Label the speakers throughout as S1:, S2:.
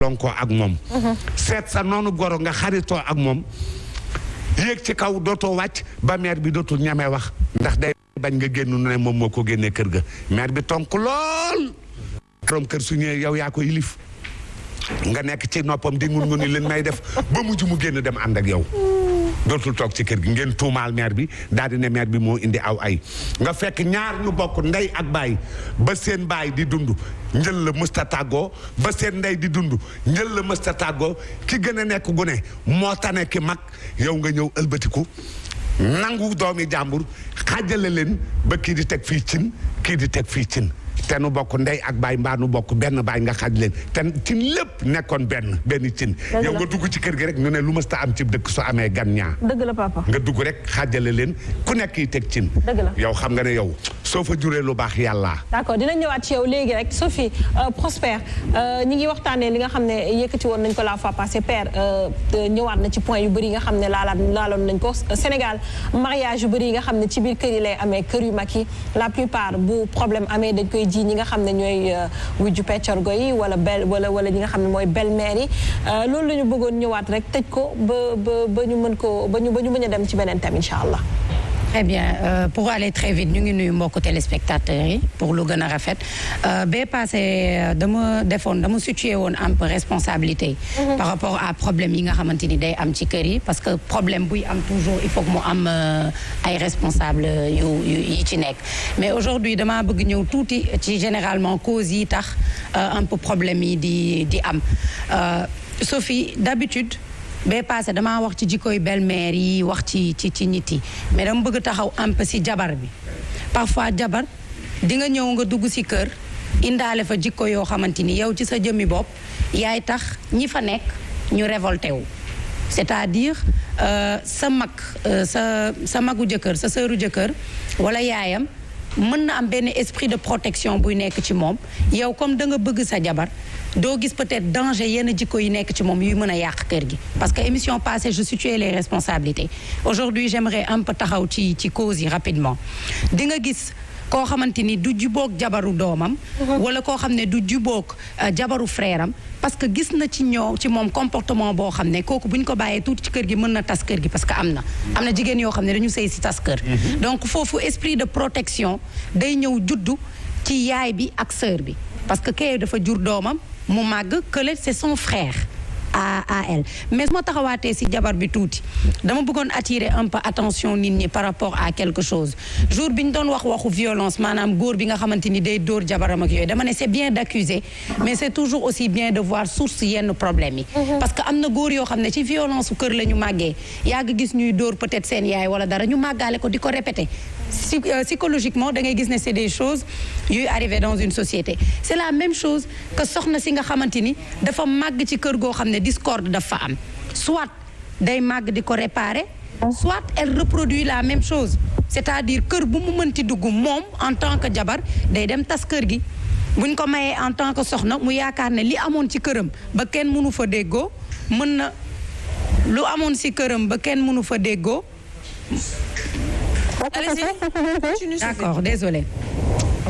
S1: lonkoo ak moom seet sa noonu goro nga xaritoo ak moom yéeg ci kaw dootoo wàcc ba maire bi dootul ñamee wax ndax day bañ nga génn ne moom moo ko génnee kër ga maire bi tonk lool borom kër su ñëwee yow yaa ko yilif nga nekk ci noppam di ngun nguni leen may def ba mujj mu génn dem ànd ak yow dootul toog ci kër gi ngeen tuumaal maire bi daal di ne maire bi moo indi aw ay nga fekk ñaar ñu bokk ndey ak baay ba seen baay di dund njël la mësta tàggoo ba seen ndey di dund njël la mësta tàggoo ki gën a nekk gune moo tane ki mag yow nga ñëw ëlbatiku nangu doomi jàmbur xaajale leen ba kii di teg fii cin kii di teg fii cin te nu bokk ndey ak baay mbaa nu bokk benn baay nga xaaj leen te cin lépp nekkoon benn cin yow nga dugg ci kër gi rek ñu ne lu mës ta am ci dëkk su amee gan ñaa
S2: dëgg la papa
S1: nga dugg rek xaajale leen ku nekk yi teg cin yow xam nga ne yow soo fa juree lu baax yàlla.
S2: d'accord dinañ ñëwaat ci yow léegi rek Sophie Prospère ñi ngi waxtaanee li nga xam ne yëkkati woon nañ ko la fois passée père ñëwaat na ci point yu bëri yi nga xam ne laaloon nañ ko Sénégal mariage yu bëri yi nga xam ne ci biir kër yi lay amee kër yu mag yi la plupart bu problème amee dañ koy ji ñi nga xam ne ñooy wujju peccorgo yi wala ñi nga xam ne mooy belle-mère yi loolu la ñu bëggoon ñëwaat rek tëj ko ba ñu mën ko ba ñu mën a dem ci beneen tam incha allah.
S3: Très bien pour aller très vite ñu ngi nuyu mbokku téléspectateurs yi pour lu gën a rafet bee passé dama situé woon un peu responsabilité par rapport à problème yi nga xamante ni day am ci kër yi parce que problème buy am toujours il faut que mu am ay responsable yi ci nekk mais aujourd'hui dama bëgg ñëw tuuti ci généralement cause yi tax un peu problème yi di am Sophie d'habitude bee passé damaa wax ci jikkoy belle-mère yi wax ci nit yi mais dama bëgg taxaw un peu ci jabar bi parfois jabar di nga ñëw nga dugg ci kër indaale fa jikko yoo xamante ni yow ci sa jëmmi bopp yaay tax ñi fa nekk ñu révolté wu c'est-à-dire sa mag sa magu jëkkër sa sëru jëkkër walla yaayam mën na am benn esprit de protection buy nekk ci moom yow comme da nga bëgg sa jabar doo gis peut-être danger yenn jikko yi nekk ci moom yuy mën a yàq kër gi parce que émission passée je situais les responsabilités aujourd'hui j'aimerais un peu taxaw ci cause yi rapidement di nga gis koo xamante ni du jubóog jabaru doomam wala koo xam ne du jubóog jabaru frère am parce que gis na ci moom comportement boo xam ne kooku bu ñu ko bàyyee tuuti ci kër gi mën na tas kër gi parce que am na jigéen yoo xam ne dañu sëy si tas kër donc foofu esprit de protection day ñëw juddu ci yaay bi ak sœur bi parce que kay dafa jur doomam mu màgg kële c'est son frère à elle mais su ma taxawaatee ci jabar bi tuuti dama bëggoon attirer un peu attention nit ñi par rapport à quelque chose jour bi ñu doon waxu violence maanaam góor bi nga xamante ni day dóor jabaram ak yooyu dama ne c'est bien d'accuser mais c'est toujours aussi bien de voir source yenn problème yi parce que am na góor yoo xam ne ci violence su kër la ñu màggee yàgg gis ñuy dóor peut-être seen yaay wala dara ñu màggaale ko di ko répéter psychologiquement da ngay gis ne c'est des choses yuy arriver dans une société c'est la même chose que soxna si nga xamante ni dafa màgg ci kër goo xam ne discorde dafa am soit day màgg di ko réparer soit elle reproduit la même chose c'est-à-dire kër bu mu mënti dugg moom en tant que jabar day dem tas kër gi buñ ko mayee en tant que soxna mu yaakaar ne li amoon ci këram ba kenn mënu fa déggoo mën na lu amoon ci këram ba kenn mënu fa déggoo d'accord désolé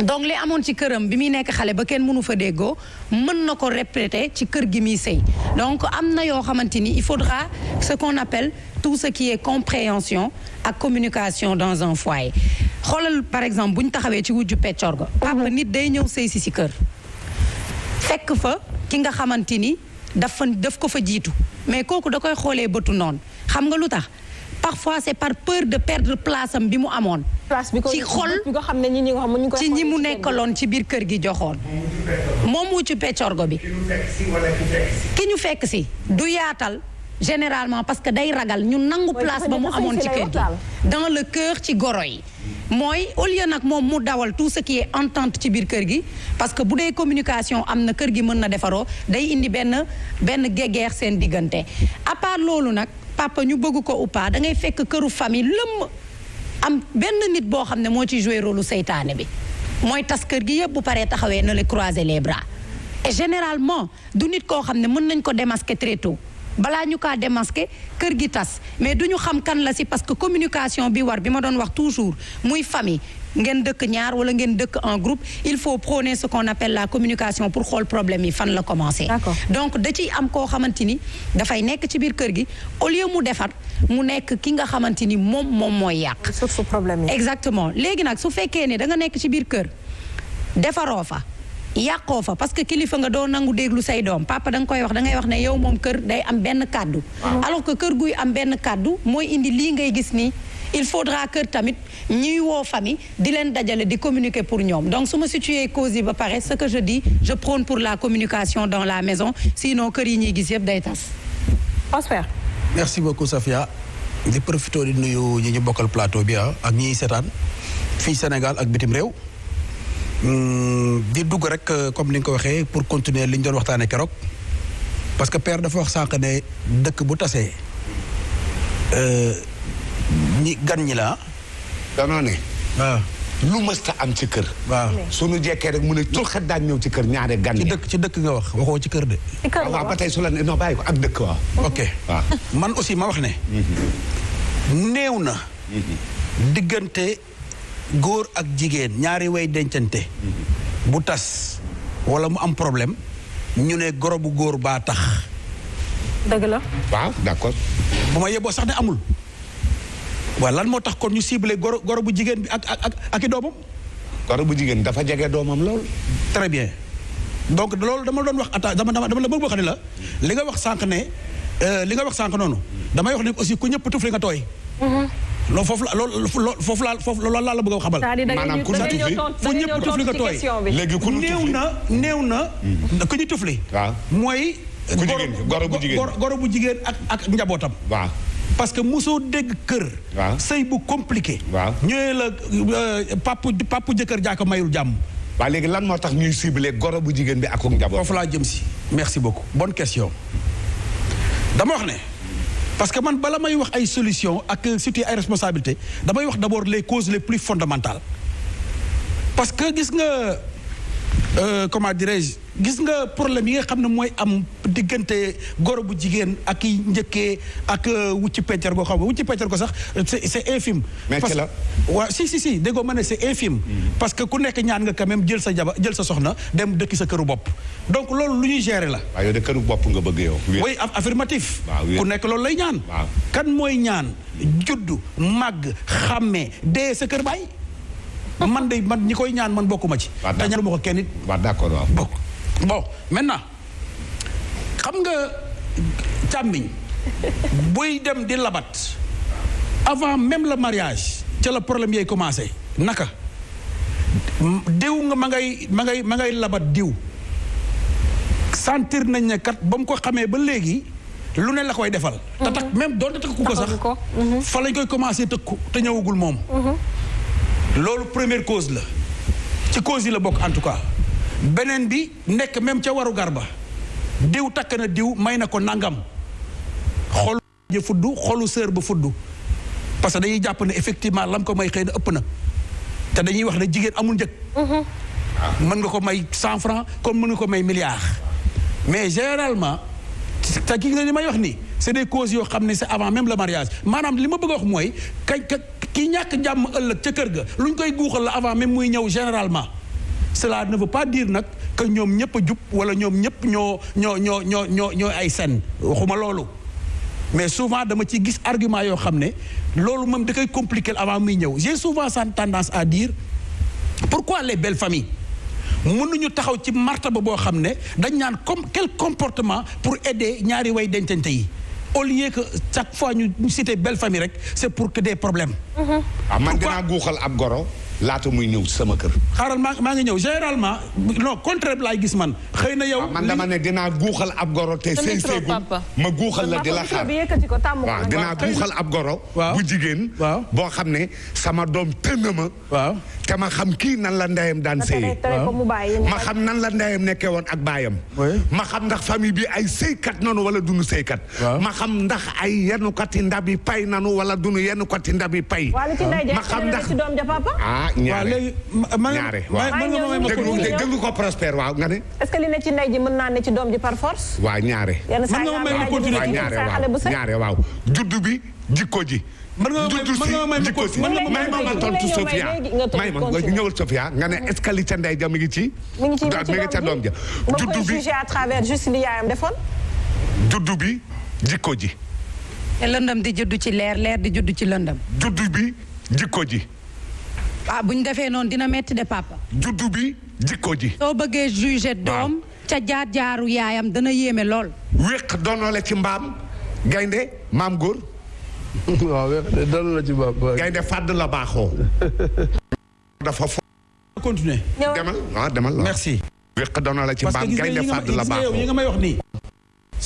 S3: donc li amoon ci këram bi muy nekk xale ba kenn mënu fa déggoo mën na ko répéter ci kër gi muy sëy donc am na yoo xamante ni il faudra ce qu'on appelle tout ce qui est compréhension ak communication dans un foyer xoolal par exemple bu ñu taxawee ci wujju peccorgo papa nit day ñëw sëy si kër fekk fa ki nga xamante ni daf ko fa jiitu mais kooku da koy xoolee bëtu noonu xam nga lu tax parfois c'est par peur de perdre place am bi mu amoon ci xol ci ñi mu nekkaloon ci biir kër gi joxoon moom wuccu peccorgo bi ki ñu fekk si du yaatal généralement parce que day ragal ñu nangu place ba mu amoon ci kër gi dans le cœur ci goro yi mooy au lieu nag moom mu dawal tout ce qui est entente ci biir kër gi parce que bu dee communication am na kër gi mën na defaroo day indi benn guéguerre seen diggante à part loolu nag papa ñu bëgg ko ou pas da ngay fekk këru famille lëmm am benn nit boo xam ne moo ci joué rôle seytaane bi mooy tas kër gi yëpp bu paree taxawee na le croiser les bras et généralement du nit koo xam ne mën nañ ko démasquer très tôt balaa ñu kaa démasquer kër gi tas mais du ñu xam kan la si parce que communication bi war bi ma doon wax toujours muy famille ngeen dëkk ñaar wala ngeen dëkk en groupe il faut prôner ce qu'on appelle la communication pour xool problème yi fan la commencé. donc da ciy am koo xamante ni dafay nekk ci biir kër gi au lieu mu defar mu nekk ki nga xamante ni moom mooy yàq.
S2: source problème yi.
S3: exactement léegi nag su fekkee ne da nga nekk ci biir kër defaroo fa. yàqoo fa parce que kilifa nga doo nangu déglu say doom papa da nga koy wax da ngay wax ne yow moom kër day am benn kàddu alors que kër guy am benn kàddu mooy indi lii ngay gis nii il faudra kër tamit ñuy woo famille di leen dajale di communiquer pour ñoom donc su ma situé cause yi ba pare ce que je dis je prône pour la communication dans la maison sinon kër yi ñuy gis yëpp day tas.
S2: Osper.
S4: merci beaucoup Safia di profité di nuyu ñi ñu bokkal plateau bi ak ñiy seetaan fii Sénégal ak bitim réew. di dugg rek comme ni nga ko waxee pour continuer li ñu doon waxtaanee keroog parce que père dafa wax sànq ne dëkk bu tasee ñi gan ñi la
S1: danoo ne.
S4: waaw
S1: lu mësta am ci kër.
S4: waaw
S1: suñu jekkee rek mu ne tul xet daañu ñëw ci kër ñaare gan.
S4: ci dëkk nga wax waxoo ci kër de.
S2: ci kër
S1: waaw ba tey su la ne non bàyyi ko ak dëkk waaw.
S4: ok
S1: waaw
S4: man aussi ma wax ne. néew na. diggante. góor ak jigéen ñaari way dencante bu tas wala mu am problème ñu ne goro bu góor baa tax.
S2: dëgg la.
S1: waaw d'accord.
S4: bu ma yeboo sax ne amul. waaw lan moo tax kon ñu ciblé goro bu jigéen bi ak i doomam.
S1: goro bu jigéen dafa jege doomam lool.
S4: très bien donc loolu dama doon wax dama la bëgg wax ne la li nga wax sànq ne li nga wax sànq noonu damay wax ne aussi ku ñëpp tufli nga tooy. loolu foofu laa la bëgg a xamal.
S1: maanaam ku ñu tufli
S4: fu ñëpp tufli nga tooy.
S1: léegi ku ñu tufli
S4: néew na ku ñu tufli.
S1: waaw
S4: mooy.
S1: ku jigéen
S4: goro bu jigéen ak njabootam.
S1: waaw
S4: parce que mosoo dégg kër.
S1: waaw
S4: sëy bu compliqué.
S1: waaw
S4: ñëwee la papu jëkkër jaako mayul jàmm.
S1: waaw léegi lan moo tax ñuy ciblé goro bu jigéen bi ak njaboot.
S4: foofu laa jëm si. merci beaucoup bonne question. dama wax ne. parce que man bala may wax ay solution ak situer ay responsabilité damay wax d'abord les causes les plus fondamentales parce que gis nga comment dirais-je gis nga problème yi nga xam ne mooy am diggante goro bu jigéen ak i njëkkee ak wucci peccar goo xam ne wucci peccar ko sax c'est infime.
S1: mais ci la
S4: waaw si déggoo ma ne c'est infime. parce que ku nekk ñaan nga quand même jël sa soxna dem dëkki sa këru bopp donc loolu lu ñuy gérer la.
S1: waaw yow de këru bopp nga bëgg yow.
S4: oui affirmatif. ku nekk loolu lay ñaan.
S1: waaw
S4: kan mooy ñaan juddu màgg xàmmee dee sa kër baay. man ñi koy ñaan man bokkuma ci. te ñaanuma ko kenn it.
S1: waaw d'accord waaw
S4: bokk bon maintenant xam nga càmmiñ buy dem di labat avant même le mariage ca la problème yay commencé naka diw nga ma ngay labat diw sentir nañ ne kat ba mu ko xamee ba léegi lu ne la koy defal. te takk même doon te takku ko sax fa lañ koy commencé tëkku te ñëwagul moom. loolu première cause la ci cause yi la bokk en tout cas beneen bi nekk même ca waru garba diw takk na diw may na ko nangam xolu ja fuddu xolu sër ba fuddu parce que dañuy jàpp ne effectivement lam ko may xëy na ëpp na te dañuy wax ne jigéen amul njëg. mën nga ko may 100 francs comme mën nga ko may milliard mais généralement te ki nga li may wax nii c'est des causes yoo xam ne c'est avant même le mariage maanaam li ma bëgg a wax mooy ki ñàkk jàmm ëllëg ca kër ga lu ñu koy guuxal la avant même muy ñëw généralement cela ne veut pas dire nag que ñoom ñëpp a jub wala ñoom ñëpp ñoo ay sen waxuma loolu mais souvent dama ci gis argument yoo xam ne loolu moom da koy compliquer avant muy ñëw j'ai souvent tendance à dire pourquoi les belles familles mënuñu taxaw ci martaba boo xam ne dañ naan comme quel comportement pour aider ñaari way dencante yi au lieu que chaque fois ñu citer belle famille rek c'est pour que des problèmes.
S1: waaw man dinaa guuxal ab goro laata muy ñëw sama kër.
S4: xaaral maa ngi ñëw généralement non contraire bi laay gis man xëy na yow.
S1: man dama ne dinaa guuxal ab goro te sëy seegul ma guuxal la di la xaar waaw dinaa guuxal ab goro. bu jigéen. boo xam ne sama doom tënn ma.
S4: waaw
S1: te ma xam kii nan la ndeyam daan sëyee. ma xam nan la ndeyam nekkee woon ak baayam. ma xam ndax famille bi ay sëykat nanu wala dunu sëykat. ma xam ndax ay yenukat yi ndab yi pay nanu wala dunu yenukat yi ndab yi pay. ma xam ndax ñaare waaw déglu ko Prospère waaw nga ne.
S2: est-ce que li ne ci ndey ji mën naa ne ci doom ji par force.
S1: waaw ñaare.
S2: ñaare
S1: waaw juddu bi jikko ji. juddu si jikko si may ma tontu Sofia may ma ñëwal Sofia nga ne est-ce que li ca ndey ja mi ngi ci. mi ngi ca doom ja. juddu bi
S2: à travers juste li yaayam defoon.
S1: juddu bi jikko ji.
S3: te lëndëm di juddu ci leer leer di juddu ci lëndëm.
S1: juddu bi jikko ji.
S3: ah bu ñu defee noonu dina metti de papa.
S1: juddu bi jikko ji.
S3: soo bëggee juger doom. ca jaar jaaru yaayam dana yéeme lool.
S1: wéq doonoo la ci mbaam gaynde maam góor.
S5: waaw doonoo la ci mbaam.
S1: gaynde fàdd la baaxoo. dafa fo.
S4: continuer.
S1: demal waaw demal.
S4: merci.
S1: wéq doonoo la ci mbaam gaynde fàdd la baaxoo.
S4: yi nga may wax nii.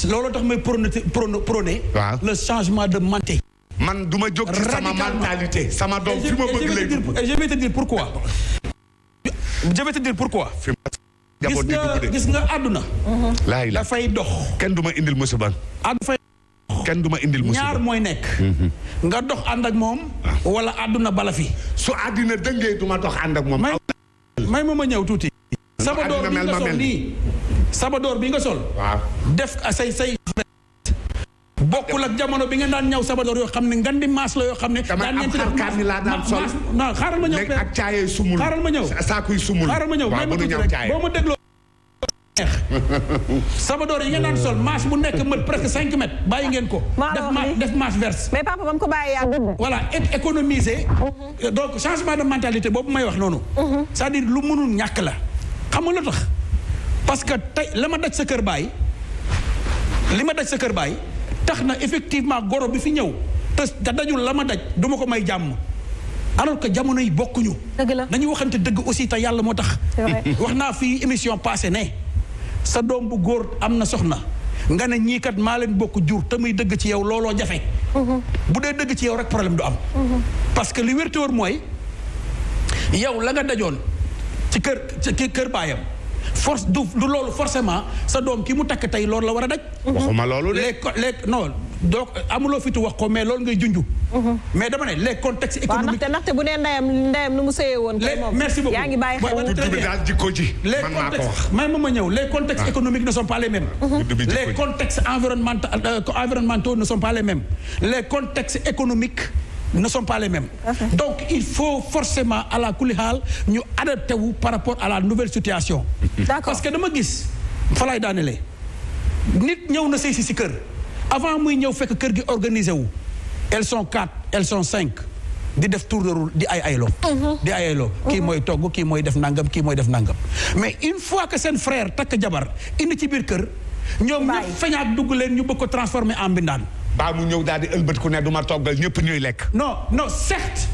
S4: loolu tax may prôné.
S1: waaw
S4: le changement de mentalité.
S1: man du ma jóg ci sama mentalité. sama doom fi ma bëgg lay dugg.
S4: je vais te dire pourquoi. je vais te dire pourquoi. gis nga àdduna.
S1: laay la
S4: dafay dox.
S1: kenn du ma indil musiba.
S4: dafay
S1: kenn du ma indil musiba.
S4: ñaar mooy nekk. nga dox ànd ak moom. wala àdduna bala fi.
S1: su àddina dëngee du ma dox ànd ak moom.
S4: may ma ñëw tuuti. sabadoor bi nga sol nii. sabadoor bi nga sol.
S1: waaw
S4: def say. bokkul ak jamono bi nga daan ñëw sabadoor yoo xam ne ngandi maas la yoo xam ne.
S1: daan ñeenti def maas laa daan sol.
S4: non xaaral ma ñëw
S1: léegi ak caayee sumul.
S4: xaaral ma ñëw
S1: saakuy sumul.
S4: xaaral ma ñëw may ma tuuti rek boo ma dégloo. sabadoor yi nga daan sol maas bu nekk mët presque 5 mètres bàyyi ngeen ko. def maas verse.
S2: mais papa ba mu ko bàyyi yàgg.
S4: voilà économiser. donc changement de mentalité boobu may wax noonu. c'est-à-dire lu mënul ñàkk la. xam nga lu tax parce que tey li ma daj sa kër baay tax na effectivement goro bi fi ñëw te dajul la ma daj du ma ko may jàmm alors que jamono yi bokkuñu.
S2: dëgg la
S4: nañu waxante dëgg aussi te yàlla moo tax. wax naa fii émission passée ne sa doom bu góor am na soxna nga ne ñii kat maa leen bokk jur te muy dëgg ci yow looloo jafe. bu dee dëgg ci yow rek problème du am. parce que li wér te wóor mooy yow la nga dajoon ci kër baayam. force du loolu forcément sa doom ki mu takk tey loolu la war a daj.
S1: waxuma loolu de.
S4: les non donc amuloo fitu wax ko mais loolu ngay junju. mais dama ne les contextes économiques.
S2: waaw ndaxte bu nee ndeyam nu mu sëyee woon.
S4: merci beaucoup
S2: yaa ngi bàyyi xel.
S1: juddu bi daal jikko ji. man maa ko wax
S4: may ma ñëw les contextes économiques ne sont pas les mêmes. les contextes environnementaux ne sont pas les mêmes. les contextes économiques ne sont pas les mêmes. Donc il faut forcément à la kulli haal ñu adapté wu par rapport à la nouvelle situation. Parce que dama gis fa lay daanelee nit ñëw na sëy si kër avant muy ñëw fekk kër gi organisé wu elles sont 4 elles sont 5 di def tour de roue di ayloo di ayloo kii mooy togg kii mooy def nangam kii mooy def nangam mais une fois que seen frère takk jabar indi ci biir kër ñoom ñëpp feñaat dugg leen ñu bëgg ko transformer en mbindaan.
S1: baa mu ñëw daal di ëlbët ku ne du ma toggal ñëpp ñuy lekk.
S4: non certes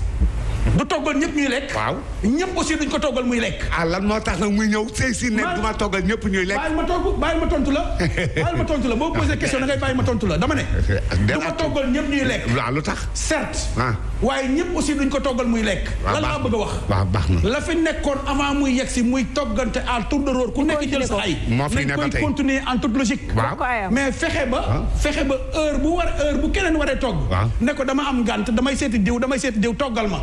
S4: du toggal ñëpp ñuy lekk.
S1: waaw
S4: ñëpp aussi duñ ko toggal muy lekk.
S1: ah lan moo tax nag muy ñëw sëy si ne du ma toggal ñëpp ñuy lekk.
S4: bàyyi ma tontu la boo posé question da ngay bàyyi ma tontu la dama ne. du ma toggal ñëpp ñuy lekk.
S1: waaw lu tax.
S4: certes. waaye ñëpp aussi duñ ko toggal muy lekk. lan laa bëgg a wax.
S1: waaw baax na.
S4: la fi nekkoon avant muy yegg si muy toggante à tour de rôle ku nekk jël sa ay.
S1: moo fi nekk
S4: nañ koy continuer en toute logique. mais fexe ba heure bu keneen waree togg. ne ko dama am ngànt damay seeti diw toggal ma.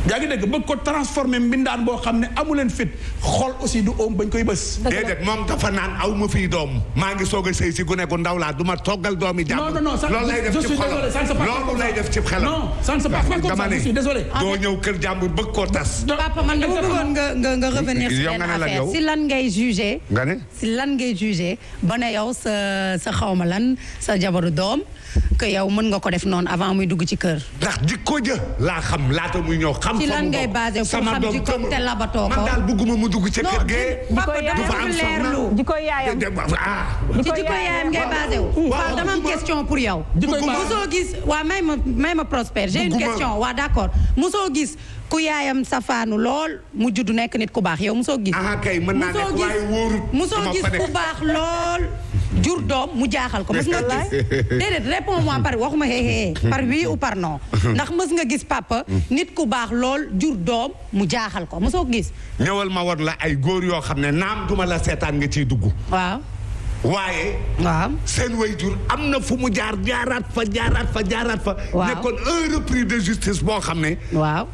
S4: yaa ngi dégg bëgg ko transformer mbindaan boo xam ne amu leen fit xool aussi du oom bañ koy bës.
S1: déedéet moom dafa naan aw ma fii doom maa ngi soog a sëy si gune gu ndaw laa du ma toggal doomi jàmm.
S4: non
S1: loolu lay def ci xolam loolu lay def ci xelam.
S4: non ça ne se passe pas comme ça je suis désolé.
S1: doo ñëw kër jàmbur bëgg koo tas.
S3: papa man dama bëggoon nga revenir si benn affaire si lan ngay jugé.
S1: nga ne
S3: si lan ngay jugé ba ne yow sa xawma lan sa jabaru doom que yow mën nga ko def noonu avant muy dugg ci kër.
S1: ndax jikko ja laa xam laata muy ñëw xam.
S3: ci lan ngay basé pour xam jikko te labatoo ko.
S1: man daal bëgguma mu dugg ci kër gee.
S3: papa dama leerlu
S2: jikko yaayam.
S3: ci jikko yaayam ngay basé wu. waaw dama am question pour yow. mosoo gis waa may ma Prosper j'ai une question waa d'accord mosoo gis ku yaayam safaanu lool mu judd nekk nit ku baax yow mosoo gis.
S1: kay mën naa nekk waaye wóorut.
S3: mosoo gis ku baax lool. jur doom mu jaaxal ko mës nga gis déedéet réponds-moi par waxuma par oui ou par non ndax mës nga gis papa nit ku baax lool jur doom mu jaaxal ko mësoo gis.
S1: ñëwal ma war la ay góor yoo xam ne naam duma la seetaan nga ciy dugg.
S3: waaw.
S1: waaye.
S3: waaw
S1: seen waajur am na fu mu jaaraat fa.
S3: waaw
S1: nekkoon un repris de justice boo xam ne.
S3: waaw.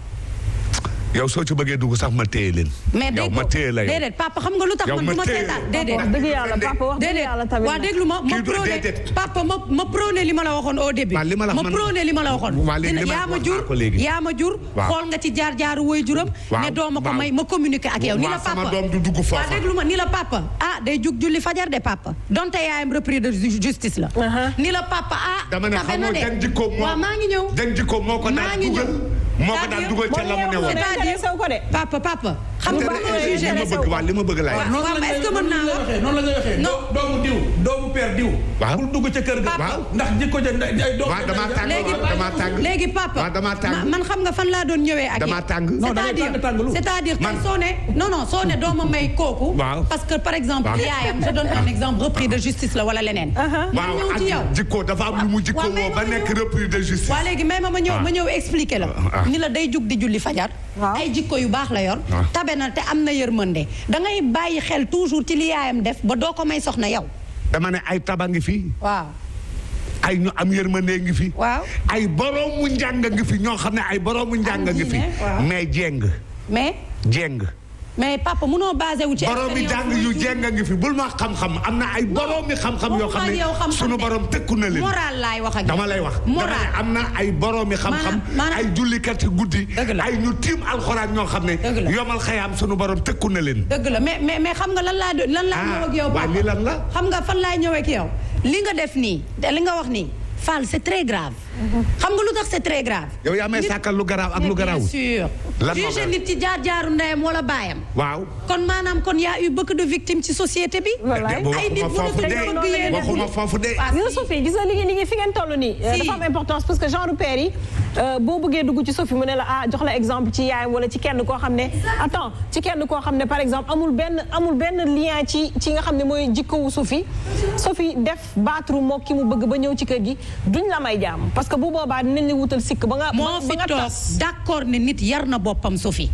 S1: yow soo ci bëggee dugg sax ma téye leen.
S3: mais
S1: yow ma téye la yow
S3: déedéet papa xam nga lu tax man du ma seetaan déedéet.
S2: wax dëgg yàlla papa wax dëgg yàlla tamit.
S3: waa déglu ma prôné papa ma prôné li ma la waxoon au début.
S1: waaw li ma la
S3: ma prôné li ma la waxoon. yaa ma jur xool nga ci jaar-jaaru woy juram. ne doo ma ko may ma communiquer ak yow. ni la papa
S1: sama doom du dugg foofa.
S3: waa déglu ma ni la papa day jug julli fajar de papa donte yaayam repris de justice la. ni la papa
S1: dama ne xam nga jan jikko
S3: waaw maa ngi ñëw.
S1: jan jikko moo ko daan dugal moo ko daan dugal ca la mu ne woon.
S3: papa xam nga
S1: li ma bëgg laay wax.
S3: est-ce que mën naa wax
S4: noonu la ñuy waxee doomu diw doomu père diw.
S1: waaw
S4: bul dugg ca kër ga.
S1: waaw
S4: ndax jikko ja ay doom.
S1: waaw damaa tàng
S3: léegi papa man xam nga fan laa doon ñëwee ak
S1: damaa tàng
S3: c'est-à-dire tey soo ne soo ne dooma may kooku. parce que par exemple yaayam je donne un exemple repris de justice la wala leneen. man ñëw ci yow
S1: jikko dafa am lu mu jikko woo ba nekk repris de justice.
S3: waaw léegi may ma ñëw expliquer la. ni la day jug di julli fajar. ay jikko yu baax la yor. tabe na te am na yërmande da ngay bàyyi xel toujours ci li yaayam def ba doo ko may soxna yow.
S1: dama ne ay taba ngi fi.
S3: waaw.
S1: ay ñu am yërmande ngi fi.
S3: waaw
S1: ay boroomu njàng ngi fi ñoo xam ne ay boroomu njàng ngi fi. mais jéng. mais
S3: papa munoo basé wu ci.
S1: boroomi jàng yu jéng ngi fi bul ma xam-xam am na ay boroomi xam-xam yoo xam ne sunu borom tëkku na leen.
S3: moral laay wax ak
S1: dama lay wax.
S3: moral
S1: am na ay boroomi xam-xam. ay jullikati guddi. ay ñu tiim alxuraan ñoo xam ne. yomal xayaam sunu borom tëkku na leen.
S3: dëgg la mais xam nga lan laa ñëw ak yow.
S1: waaw lii lan la.
S3: xam nga fan laay ñëwee ak yow li nga def nii li nga wax nii Fall c'est très grave. xam nga lu tax c'est très grave.
S1: yow yaa may sàkkal lu garaaw ak lu garaaw.
S3: bien sûr. juge nit ci jaar-jaaru ndeyam wala baayam.
S1: waaw.
S3: kon maanaam y a eu beaucoup de victimes ci société bi.
S2: ay
S3: nit
S1: waxuma foofu de.
S2: waaw Sophie gis nga liggéey fi ngeen toll nii. dafa am importance parce que genre père yi boo bëggee dugg ci Sophie mu ne la jox la exemple ci yaayam wala ci kenn koo xam ne par exemple amul benn lien ci nga xam ne mooy jikkowu Sophie def baatru moo ki mu bëgg ba ñëw ci kër gi duñ la may jàmm parce que bu boobaa dinañ la wutal sikk ba nga
S3: moo fi toog d'accord ne nit yar na boppam Sophie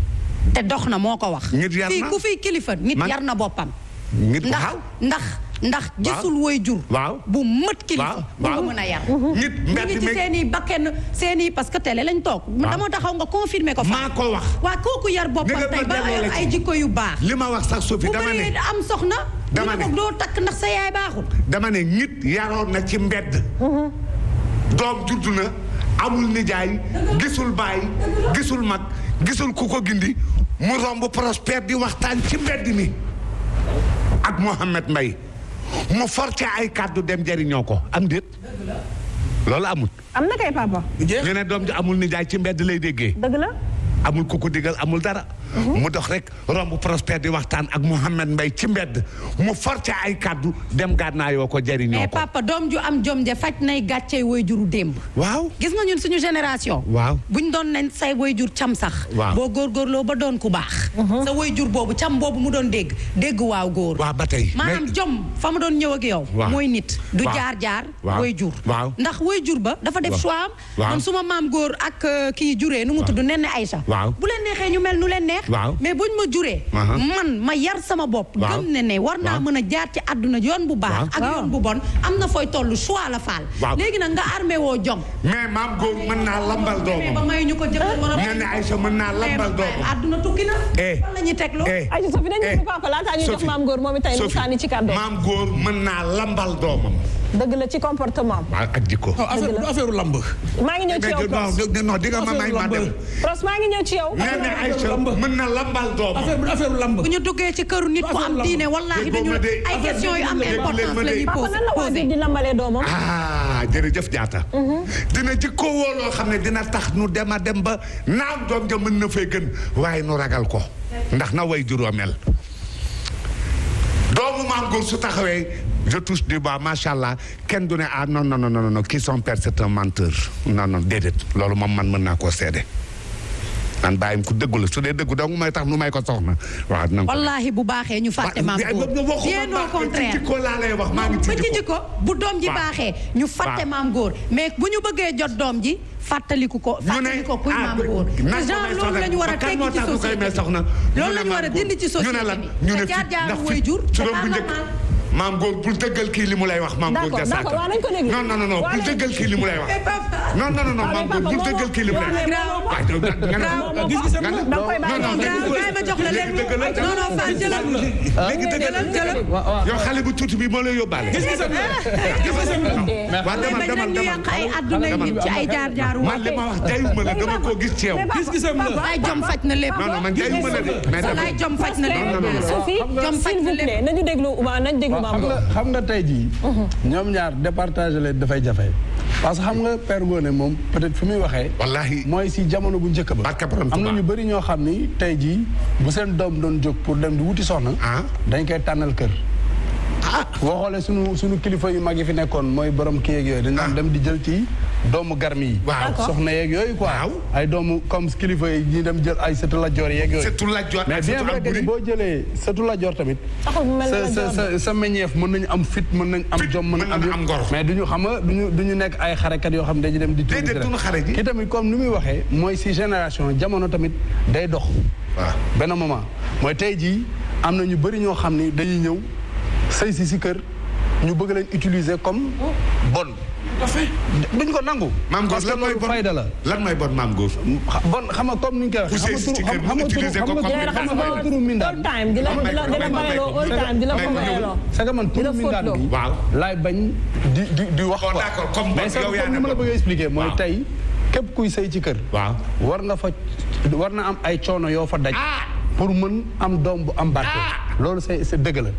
S3: te dox na moo ko wax.
S1: nit yar na
S3: fii ku fiy kilifa nit yar na boppam. ndax gisul woy jur.
S1: waaw
S3: bu mët kilifa. waaw mën a yar.
S1: nit mbedd
S3: mi ci seen i bakken seen i parce que télé lañ toog. dama taxaw nga confirmer ko.
S1: maa ko wax.
S3: waa kooku yar boppam tey ba ay jikko yu baax.
S1: li ma wax sax Sophie dama ne
S3: bu am soxna. dama ne doo takk ndax sa yaay baaxul.
S1: dama ne nit yaroon na ci mbedd. doom juddu na amul nijaay gisul baay gisul mag gisul ku ko gindi mu romb Prospère di waxtaan ci mbedd mi ak Mohamed Mbaye mu force ay kàddu dem jëriñoo ko am déet loolu amul.
S2: am na kay papa.
S1: ñu ne doom ji amul nijaay ci mbedd lay déggee.
S2: dëgg la.
S1: amul ku ko digal amul dara. mu dox rek romb Prospère di waxtaan ak Mohamed Mbaye ci mbedd mu force ay kàddu dem gànnaayoo ko jëriñoo ko.
S3: mais papa doom ju am jom ja faj nay gàccee waajuru démb.
S1: waaw
S3: gis nga ñun suñu génération.
S1: waaw
S3: buñ doon nañ say waajur cam sax.
S1: waaw
S3: boo góorgóorloo ba doon ku baax. sa waajur boobu cam boobu mu doon dégg waaw góor.
S1: waaw ba tey
S3: maanaam jom fa ma doon ñëw ak yow. mooy nit du jaar. waajur ndax waajur ba dafa def choix am. man suma maam góor ak kii juree nu mu tudd Nene Aïcha. bu leen neexee ñu mel nu leen neex. mais buñ ma juree. man ma yar sama bopp. gëm ne war naa mën a jaar ci àdduna yoon bu baax. ak yoon bu bon am na fooy tollu choix la faal. léegi nag nga armé woo jom.
S1: mais maam góor mën naa lambal doomam.
S3: ba may ñu ko jëkkër wala.
S1: Nene Aïcha mën naa lambal doomam.
S3: àdduna tukki na. fan la ñuy teg loo.
S2: Aïcha Sophie dañu ko papa laata ñu jox maam góor moom itam mu sànni ci kàddu.
S1: maam góor mën naa lambal doomam.
S2: dëgg la ci comportement.
S1: waaw ak jikko.
S4: affaire lamb.
S2: maa ngi ñëw ci yow
S1: non di nga ma may ma dem.
S2: Pros maa ngi ñëw ci yow.
S1: Nene Aïcha mën na lambal doomam.
S4: affaire lamb.
S3: bu ñu duggee ci këru nit ku am diine wallaahi dañu ay questions yu am importance la ñuy
S2: papa nan la waa di lambalee doomam.
S1: jërëjëf Diatta. dina jikko woo loo xam ne dina tax nu dem a dem ba naam doom ja mën na fay gën waaye nu ragal ko ndax na way juróomeel. doomu maam góor su taxawee je touche du bois macha allah kenn du ne non kii son père c'est un menteur non déedéet loolu moom man mën naa koo seede. man bàyyim ku dëggu la su dee dëggu donc may tax nu may ko soxna waaw dina ko.
S3: wallaahi bu baaxee ñu fàtte maam góor. bien au contraire
S1: ci jikko laa lay wax maa ngi ci
S3: jikko bu doom ji baaxee ñu fàtte maam góor mais bu ñu bëggee jot doom ji fàttaliku ko kuy maam góor. te genre loolu la ñu war a teggi ci société bi loolu la ñu war a dindi ci société bi.
S1: ñu ne
S3: jaar-jaaru waajur c'est pas normal.
S1: maam góor bul dëggal kii li mu lay wax. maam góor
S2: d'accord d'accord waaw nañ ko déglu.
S1: non non non bul dëggal kii li mu lay wax. non non non maam góor bul dëggal kii li mu lay wax.
S6: ma jox la léegi non non Fall jëlal
S1: léegi dëggal yow xale bu tuuti bi moo lay yóbbaale.
S6: waaw demal demal ñu yàq ay adduna nit ci ay jaar jaar
S1: man li ma wax jayuma la dama koo gis ci yow.
S4: gis-gisam la
S3: ay jom faj na lépp.
S1: non non man jayuma la de. mais
S3: ay jom faj na lépp.
S2: Sophie s'il vous plaît nañu déglu nañu déglu maam góor.
S5: xam nga tey jii. ñoom ñaar départager leen dafay jafe. parce que xam nga Père Ngoné moom peut-être fi muy waxee.
S1: wallaahi
S5: mooy si jamono bu njëkk ba. am na ñu bëri ñoo xam ni tey jii bu seen doom doon jóg pour dem di wuti soxna. dañ koy tànnal kër. boo xoolee sunu kilifa yu mag yi fi nekkoon mooy borom kii yeeg yooyu dañ daan dem di jël ci doomu garmi yi.
S1: waaw
S5: soxna yeeg yooyu quoi. ay doomu comme kilifa yi ñi dem jël ay sëtu la joor yeeg yooyu.
S1: sëtu la joor
S5: mais bien vrai que boo jëlee sëtu la joor tamit. sa meññeef mën nañu am fit mën nañu am jom mën nañu am ngor. mais duñu xam nga duñu nekk ay xarekat yoo xam ne dañuy dem di.
S1: déedéet duñu xare ji
S5: ki tamit comme ni muy waxee mooy si génération jamono tamit day dox. waaw benn moment mooy tey jii am na ñu bëri ñoo xam ni dañuy ñëw sëy si kër ñu bëgg leen utiliser comme bon. duñ ko nangu.
S1: maam góor lan mooy bon
S5: fayda la.
S1: lan mooy bon maam góor.
S5: bon xam nga comme ni ñu koy waxee. xam nga turu mindaan
S2: all time di la bayaloo all time di la ko bayaloo.
S5: c'est que man turu mindaan bi.
S1: waaw
S5: laay bañ di wax quoi.
S1: d'accord comme bon yow yaa
S5: ne ma la bëgg a expliquer mooy tey képp kuy sëy ci kër.
S1: waaw
S5: war na am ay coono yoo fa daj. pour mën am doom bu am barke. loolu c'est dëgg la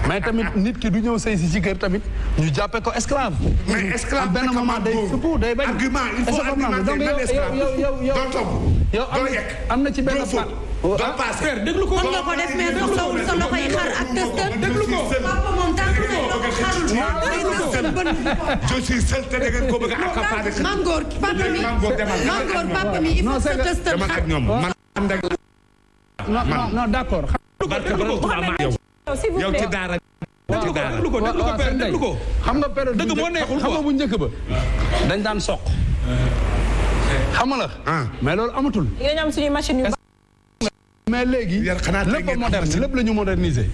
S5: mais tamit nit ki du ñëw sëy si ci kër tamit ñu jàppee ko esclave.
S1: mais esclave
S5: benn moment day suppu day bañ.
S1: argument il faut argumenter même esclave doo togg doo yekk
S5: am na ci benn
S1: part doo paase.
S4: déglu ko
S6: mën nga ko def mais soxlawul sa loxo yi xar ak tëstal. déglu ko papa moom tànk ne loxo xarul.
S1: je suis seul te da ngeen ko bëgg a accaparer.
S6: maam góor papa mi il faut que tëstal
S1: demal ak ñoom man
S5: non d'accord.
S1: yow ci daara
S4: déglu ko déglu ko
S5: xam nga période
S4: dëgg moo neexul
S5: xam nga bu njëkk ba dañ daan soq xam nga la mais loolu amatul
S2: dañu am suñu machine yu
S5: mais léegi lépp moderne lépp la ñu moderniser